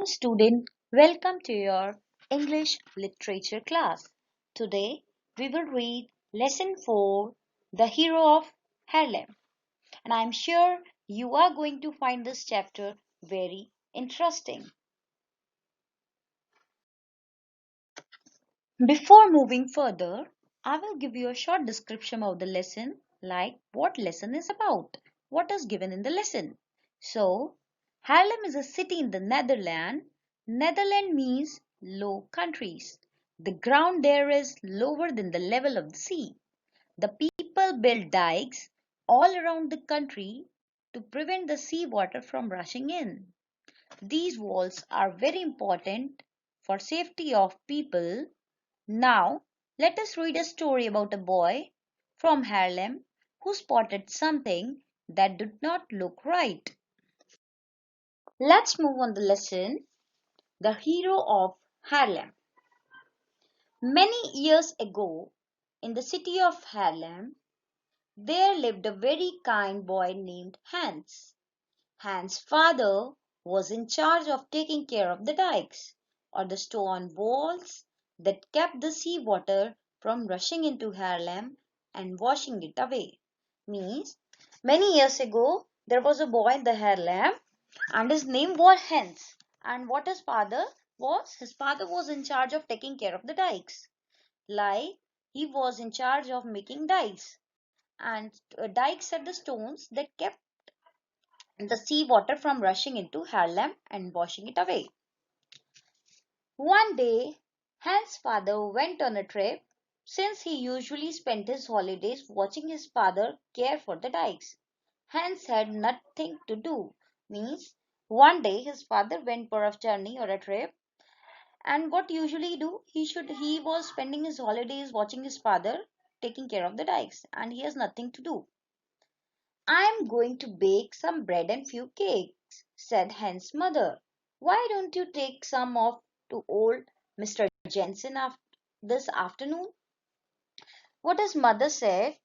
student, welcome to your English literature class. Today we will read lesson 4, The Hero of Harlem. And I'm sure you are going to find this chapter very interesting. Before moving further, I will give you a short description of the lesson, like what lesson is about, what is given in the lesson. So, Haarlem is a city in the Netherlands. Netherlands means low countries. The ground there is lower than the level of the sea. The people build dikes all around the country to prevent the seawater from rushing in. These walls are very important for safety of people. Now, let us read a story about a boy from Haarlem who spotted something that did not look right. Let's move on the lesson, The Hero of Haarlem. Many years ago, in the city of Haarlem, there lived a very kind boy named Hans. Hans' father was in charge of taking care of the dikes, or the stone walls that kept the seawater from rushing into Haarlem and washing it away. Means, many years ago, there was a boy in the Haarlem and his name was Hans. And what his father was? His father was in charge of taking care of the dikes. Like, he was in charge of making dikes. And dikes are the stones that kept the sea water from rushing into Haarlem and washing it away. One day, Hans' father went on a trip. Since he usually spent his holidays watching his father care for the dikes, Hans had nothing to do. Means, one day his father went for a journey or a trip, and what usually do? He was spending his holidays watching his father taking care of the dikes, and he has nothing to do. "I'm going to bake some bread and few cakes," said Hen's mother. "Why don't you take some off to old Mr. Jensen this afternoon?" What his mother said,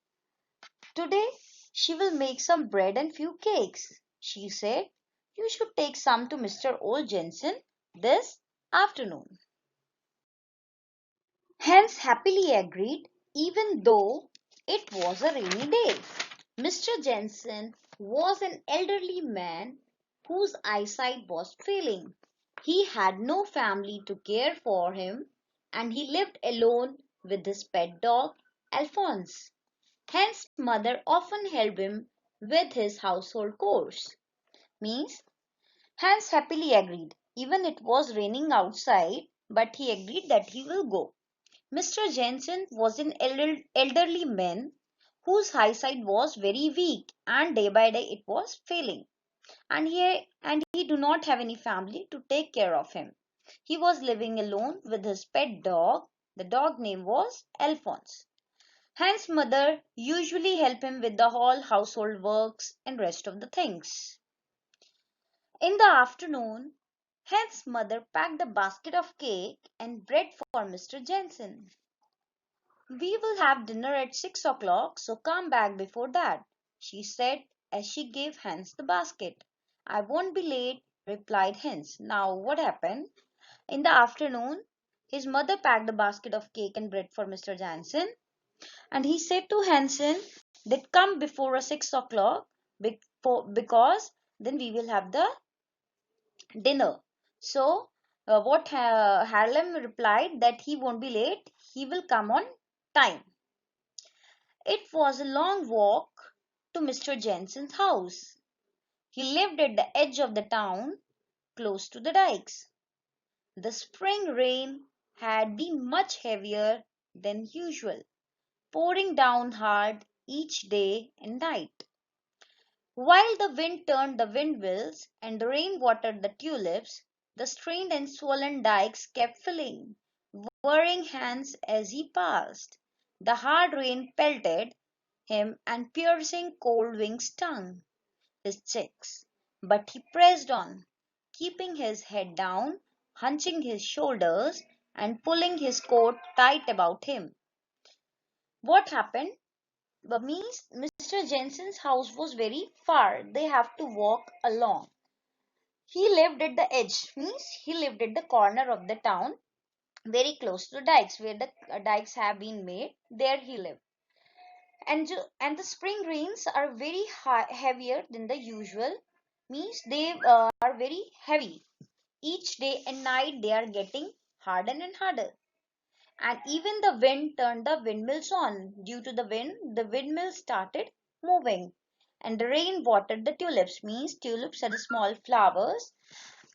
"Today she will make some bread and few cakes." She said, "You should take some to Mr. Old Jensen this afternoon." Hans happily agreed, even though it was a rainy day. Mr. Jensen was an elderly man whose eyesight was failing. He had no family to care for him, and he lived alone with his pet dog, Alphonse. Hence, mother often helped him with his household chores. Means, Hans happily agreed, even it was raining outside, but he agreed that he will go. Mr. Jensen was an elderly man whose eyesight was very weak, and day by day it was failing, and he do not have any family to take care of him. He was living alone with his pet dog. The dog name was Alphonse. Hans' mother usually helped him with the whole household works and rest of the things. In the afternoon, Hans' mother packed a basket of cake and bread for Mr. Jensen. "We will have dinner at 6 o'clock, so come back before that," she said as she gave Hans the basket. "I won't be late," replied Hans. Now, what happened? In the afternoon, his mother packed a basket of cake and bread for Mr. Jansen, and he said to Hansen that come before 6 o'clock because then we will have the dinner. So, what Harlem replied that he won't be late, he will come on time. It was a long walk to Mr. Jensen's house. He lived at the edge of the town, close to the dikes. The spring rain had been much heavier than usual, pouring down hard each day and night. While the wind turned the windmills and the rain watered the tulips, the strained and swollen dikes kept filling, worrying Hans as he passed. The hard rain pelted him and piercing cold wings stung his cheeks. But he pressed on, keeping his head down, hunching his shoulders, and pulling his coat tight about him. What happened? Means Mr. Jensen's house was very far. They have to walk along. He lived at the edge, means he lived at the corner of the town, very close to dikes, where the dikes have been made. There he lived. And the spring rains are very heavier than the usual, means they are very heavy. Each day and night they are getting harder and harder. And even the wind turned the windmills on. Due to the wind, the windmills started moving. And the rain watered the tulips, means tulips are the small flowers.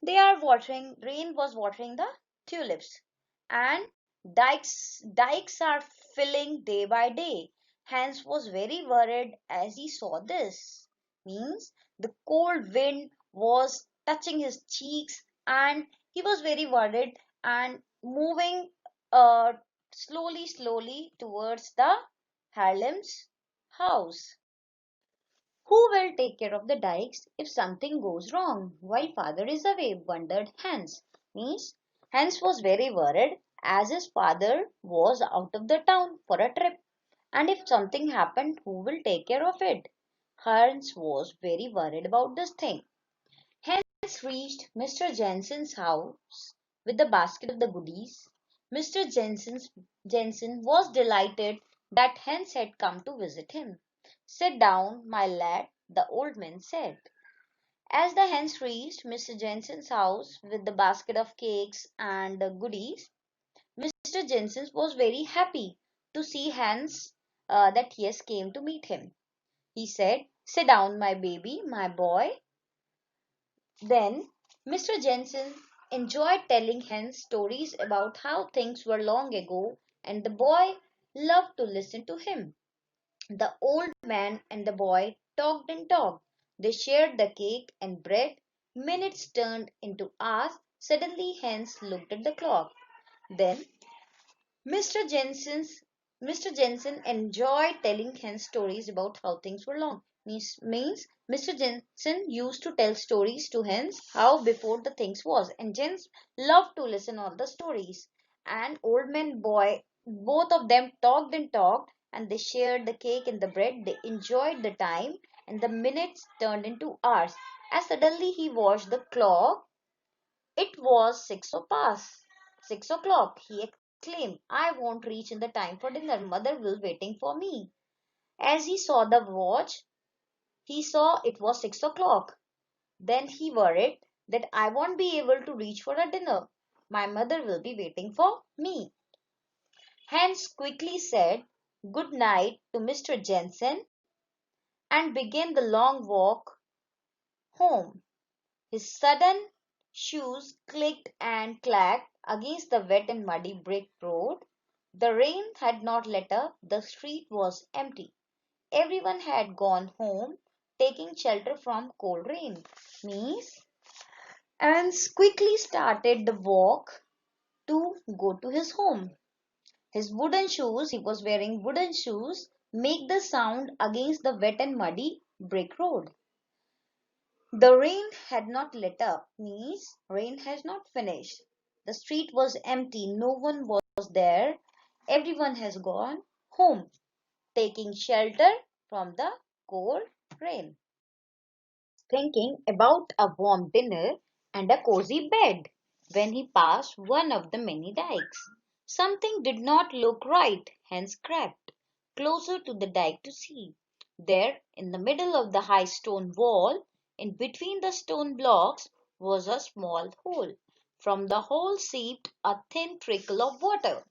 They are watering, rain was watering the tulips. And dikes are filling day by day. Hans was very worried as he saw this. Means the cold wind was touching his cheeks and he was very worried and moving uh, slowly towards the Harlem's house. Who will take care of the dikes if something goes wrong while father is away? Wondered Hans. Means Hans was very worried as his father was out of the town for a trip. And if something happened, who will take care of it? Hans was very worried about this thing. Hans reached Mr. Jensen's house with the basket of the goodies. Mr. Jensen was delighted that Hans had come to visit him. Sit down, my lad, the old man said. As the hens reached Mr. Jensen's house with the basket of cakes and goodies, Mr. Jensen was very happy to see Hans that Yes came to meet him. He said, sit down, my baby, my boy. Then Mr. Jensen enjoyed telling Hans stories about how things were long ago, and the boy loved to listen to him. The old man and the boy talked and talked. They shared the cake and bread. Minutes turned into hours. Suddenly Hans looked at the clock. Then Mr. Jensen's Mr. Jensen enjoyed telling Hans stories about how things were long. Means Mr. Jensen used to tell stories to Hans how before the things was, and Jens loved to listen all the stories. And old man boy, both of them talked and talked, and they shared the cake and the bread. They enjoyed the time, and the minutes turned into hours. As suddenly he watched the clock, it was 6 o'clock. He exclaimed, I won't reach in the time for dinner. Mother will waiting for me. As he saw the watch, he saw it was 6 o'clock. Then he worried that I won't be able to reach for a dinner. My mother will be waiting for me. Hans quickly said good night to Mr. Jensen and began the long walk home. His sudden shoes clicked and clacked against the wet and muddy brick road. The rain had not let up. The street was empty. Everyone had gone home, taking shelter from cold rain. Means and quickly started the walk to go to his home. His wooden shoes, he was wearing wooden shoes, make the sound against the wet and muddy brick road. The rain had not let up, means rain has not finished. The street was empty, no one was there. Everyone has gone home, taking shelter from the cold rain. Thinking about a warm dinner and a cozy bed when he passed one of the many dikes. Something did not look right, hence crept closer to the dike to see. There, in the middle of the high stone wall, in between the stone blocks, was a small hole. From the hole seeped a thin trickle of water.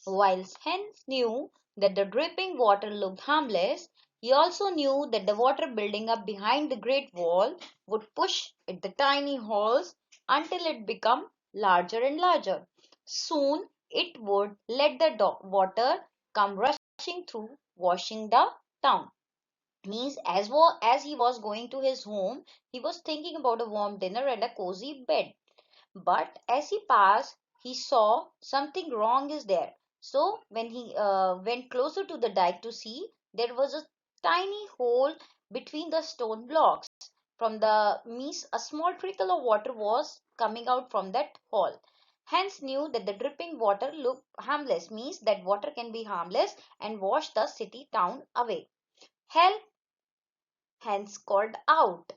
Whilst Hans knew that the dripping water looked harmless, he also knew that the water building up behind the great wall would push at the tiny holes until it became larger and larger. Soon it would let the water come rushing through, washing the town. Means as he was going to his home, he was thinking about a warm dinner and a cozy bed. But as he passed, he saw something wrong is there. So when he went closer to the dike to see, there was a tiny hole between the stone blocks. From the means, a small trickle of water was coming out from that hole. Hence knew that the dripping water looked harmless, means that water can be harmless and wash the city town away. Help! Hence called out.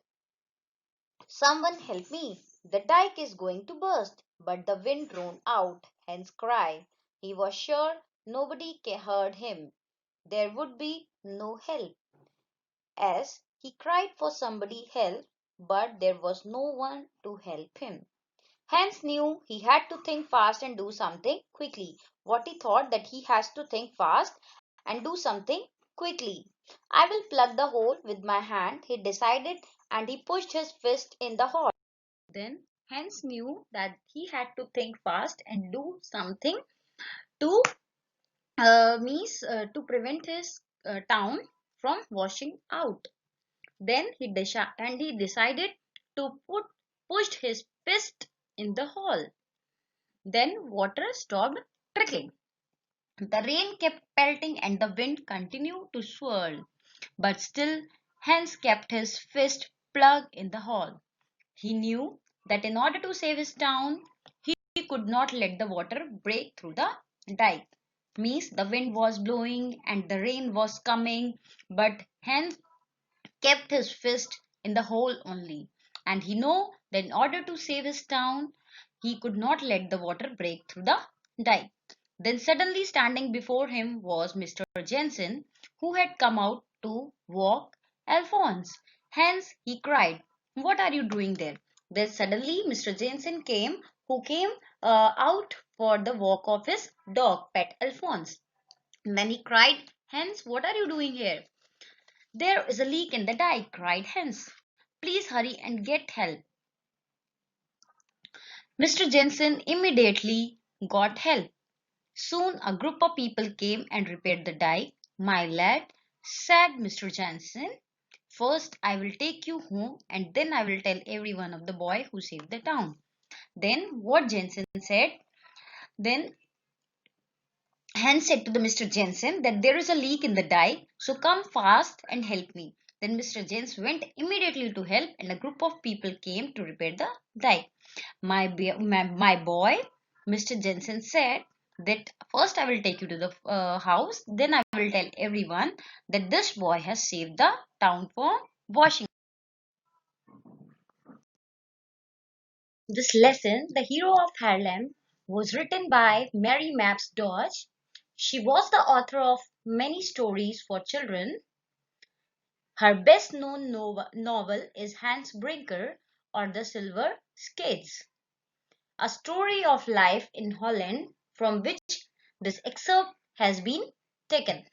Someone help me. The dike is going to burst, but the wind drowned out Hen's cry. He was sure nobody heard him. There would be no help. As he cried for somebody help, but there was no one to help him. Hans knew he had to think fast and do something quickly. What he thought that he has to think fast and do something quickly. I will plug the hole with my hand, he decided, and he pushed his fist in the hole. Then Hans knew that he had to think fast and do something to to prevent his town from washing out. Then he decided to pushed his fist in the hole. Then water stopped trickling. The rain kept pelting and the wind continued to swirl. But still Hans kept his fist plugged in the hole. He knew that in order to save his town, he could not let the water break through the dike. Means the wind was blowing and the rain was coming, but Hans kept his fist in the hole only. And he knew that in order to save his town, he could not let the water break through the dike. Then suddenly standing before him was Mr. Jensen, who had come out to walk Alphonse. Hence he cried, "What are you doing there?" Then suddenly Mr. Jensen came, who came out for the walk of his dog, pet Alphonse. And then he cried, "Hence, what are you doing here?" "There is a leak in the dike," cried Hans. "Please hurry and get help." Mr. Jensen immediately got help. Soon a group of people came and repaired the dike. "My lad," said Mr. Jensen, "first I will take you home and then I will tell everyone of the boy who saved the town." Then what Jensen said, then Hans said to the Mr. Jensen that there is a leak in the dike, so come fast and help me. Then Mr. Jensen went immediately to help and a group of people came to repair the dike. My boy, Mr. Jensen said that first I will take you to the house, then I will tell everyone that this boy has saved the town from washing. This lesson, The Hero of Harlem, was written by Mary Mapps Dodge. She was the author of many stories for children. Her best known novel is Hans Brinker or The Silver Skates, a story of life in Holland from which this excerpt has been taken.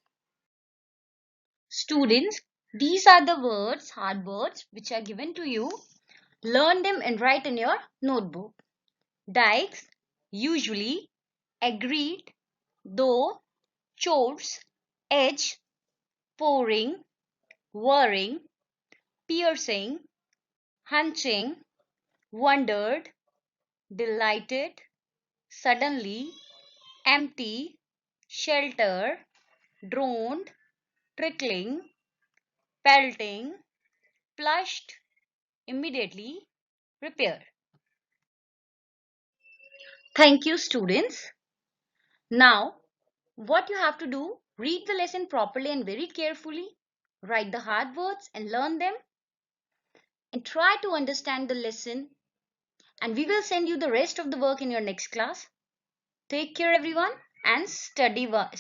Students, these are the words, hard words, which are given to you. Learn them and write in your notebook. Dikes, usually, agreed, though, chose, edge, pouring, whirring, piercing, hunching, wondered, delighted, suddenly, empty, shelter, droned, trickling, pelting, plushed, immediately, repair. Thank you, students. Now, what you have to do, read the lesson properly and very carefully, write the hard words and learn them, and try to understand the lesson. And we will send you the rest of the work in your next class. Take care, everyone, and study well.